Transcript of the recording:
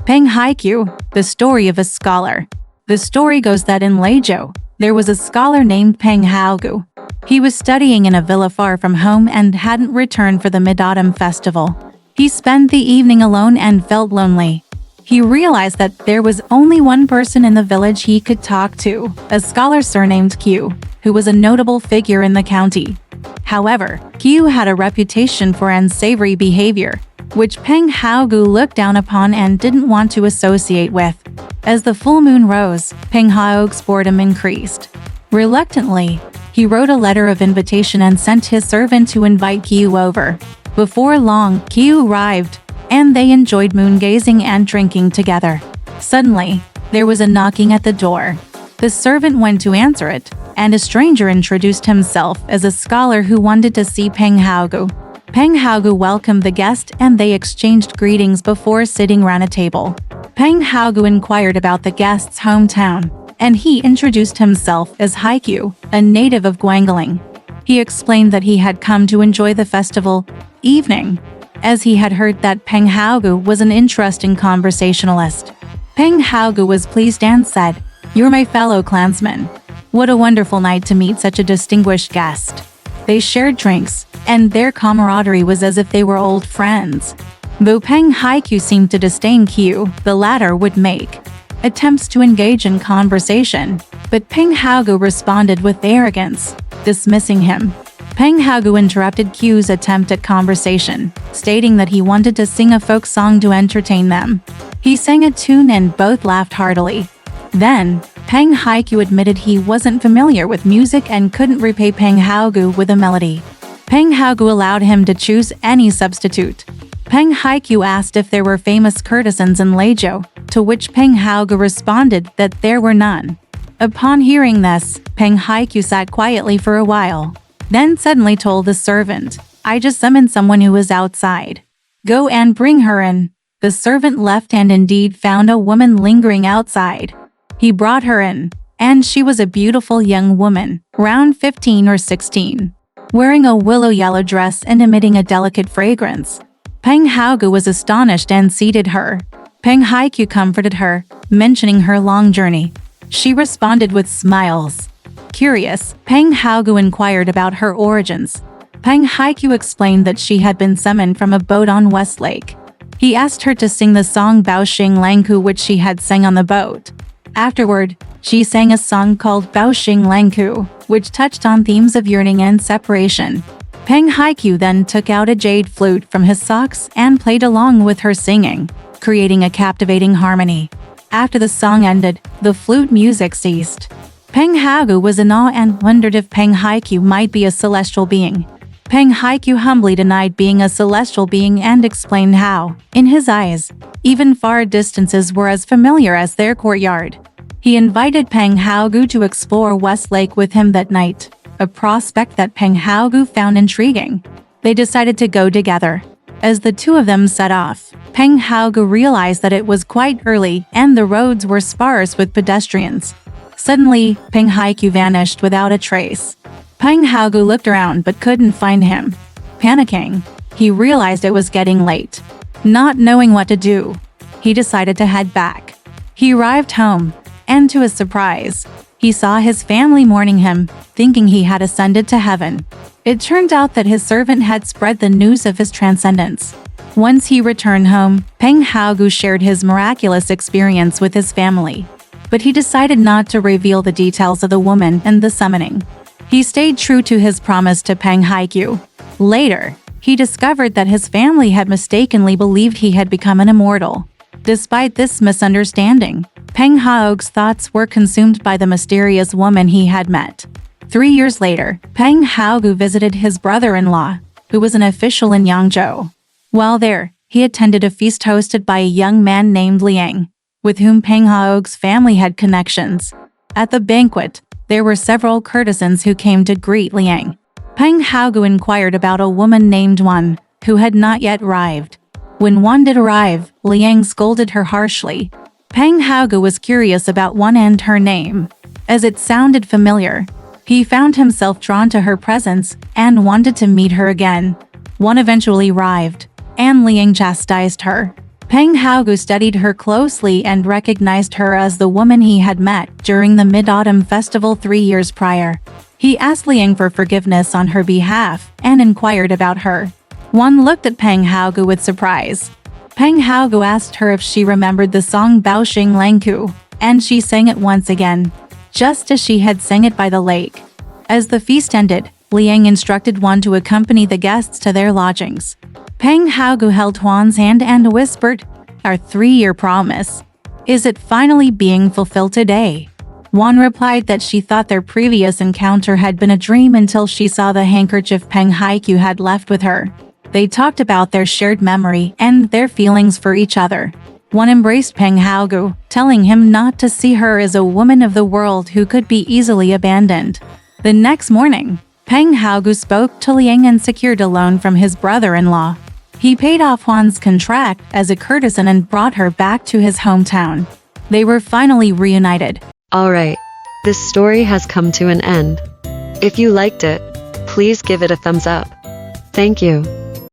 Peng Haiqiu, the story of a scholar. The story goes that in Liaozhou, there was a scholar named Peng Haiqiu. He was studying in a villa far from home and hadn't returned for the Mid-Autumn festival. He spent the evening alone and felt lonely. He realized that there was only one person in the village he could talk to, a scholar surnamed Qiu, who was a notable figure in the county. However, Qiu had a reputation for unsavory behavior, which Peng Haiqiu looked down upon and didn't want to associate with. As the full moon rose, Peng Haiqiu's boredom increased. Reluctantly, he wrote a letter of invitation and sent his servant to invite Qiu over. Before long, Qiu arrived, and they enjoyed moon-gazing and drinking together. Suddenly, there was a knocking at the door. The servant went to answer it, and a stranger introduced himself as a scholar who wanted to see Peng Haiqiu. Peng Haiqiu welcomed the guest and they exchanged greetings before sitting round a table. Peng Haiqiu inquired about the guest's hometown, and he introduced himself as Haiqiu, a native of Guangling. He explained that he had come to enjoy the festival evening, as he had heard that Peng Haiqiu was an interesting conversationalist. Peng Haiqiu was pleased and said, "You're my fellow clansman. What a wonderful night to meet such a distinguished guest." They shared drinks, and their camaraderie was as if they were old friends. Though Peng Haiqiu seemed to disdain Qiu, the latter would make attempts to engage in conversation, but Peng Haiqiu responded with arrogance, dismissing him. Peng Haiqiu interrupted Qiu's attempt at conversation, stating that he wanted to sing a folk song to entertain them. He sang a tune and both laughed heartily. Then, Peng Haiqiu admitted he wasn't familiar with music and couldn't repay Peng Haiqiu with a melody. Peng Haiqiu allowed him to choose any substitute. Peng Haiqiu asked if there were famous courtesans in Liaozhou, to which Peng Haiqiu responded that there were none. Upon hearing this, Peng Haiqiu sat quietly for a while, then suddenly told the servant, "I just summoned someone who was outside. Go and bring her in." The servant left and indeed found a woman lingering outside. He brought her in, and she was a beautiful young woman, around 15 or 16, wearing a willow yellow dress and emitting a delicate fragrance. Peng Haiqiu was astonished and seated her. Peng Haiqiu comforted her, mentioning her long journey. She responded with smiles. Curious, Peng Haiqiu inquired about her origins. Peng Haiqiu explained that she had been summoned from a boat on West Lake. He asked her to sing the song Bao Xing Langku, which she had sang on the boat. Afterward, she sang a song called Bao Xing Langku, which touched on themes of yearning and separation. Peng Haiqiu then took out a jade flute from his socks and played along with her singing, creating a captivating harmony. After the song ended, the flute music ceased. Peng Haiqiu was in awe and wondered if Peng Haiqiu might be a celestial being. Peng Haiqiu humbly denied being a celestial being and explained how, in his eyes, even far distances were as familiar as their courtyard. He invited Peng Haiqiu to explore West Lake with him that night, a prospect that Peng Haiqiu found intriguing. They decided to go together. As the two of them set off, Peng Haiqiu realized that it was quite early and the roads were sparse with pedestrians. Suddenly, Peng Haiqiu vanished without a trace. Peng Haiqiu looked around but couldn't find him. Panicking, he realized it was getting late. Not knowing what to do, he decided to head back. He arrived home, and to his surprise, he saw his family mourning him, thinking he had ascended to heaven. It turned out that his servant had spread the news of his transcendence. Once he returned home, Peng Haiqiu shared his miraculous experience with his family. But he decided not to reveal the details of the woman and the summoning. He stayed true to his promise to Peng Haiqiu. Later, he discovered that his family had mistakenly believed he had become an immortal. Despite this misunderstanding, Peng Haiqiu's thoughts were consumed by the mysterious woman he had met. 3 years later, Peng Haiqiu visited his brother-in-law, who was an official in Yangzhou. While there, he attended a feast hosted by a young man named Liang, with whom Peng Haiqiu's family had connections. At the banquet, there were several courtesans who came to greet Liang. Peng Haiqiu inquired about a woman named Wan, who had not yet arrived. When Wan did arrive, Liang scolded her harshly. Peng Haiqiu was curious about Wan and her name, as it sounded familiar. He found himself drawn to her presence and wanted to meet her again. Wan eventually arrived, and Liang chastised her. Peng Haogu studied her closely and recognized her as the woman he had met during the Mid-Autumn Festival 3 years prior. He asked Liang for forgiveness on her behalf and inquired about her. Juan looked at Peng Haogu with surprise. Peng Haogu asked her if she remembered the song Baoxing Langku, and she sang it once again, just as she had sang it by the lake. As the feast ended, Liang instructed Juan to accompany the guests to their lodgings. Peng Haogu held Juan's hand and whispered, "Our 3-year promise. Is it finally being fulfilled today?" Juan replied that she thought their previous encounter had been a dream until she saw the handkerchief Peng Haiqiu had left with her. They talked about their shared memory and their feelings for each other. Juan embraced Peng Haogu, telling him not to see her as a woman of the world who could be easily abandoned. The next morning, Peng Haogu spoke to Liang and secured a loan from his brother-in-law. He paid off Juan's contract as a courtesan and brought her back to his hometown. They were finally reunited. Alright, this story has come to an end. If you liked it, please give it a thumbs up. Thank you.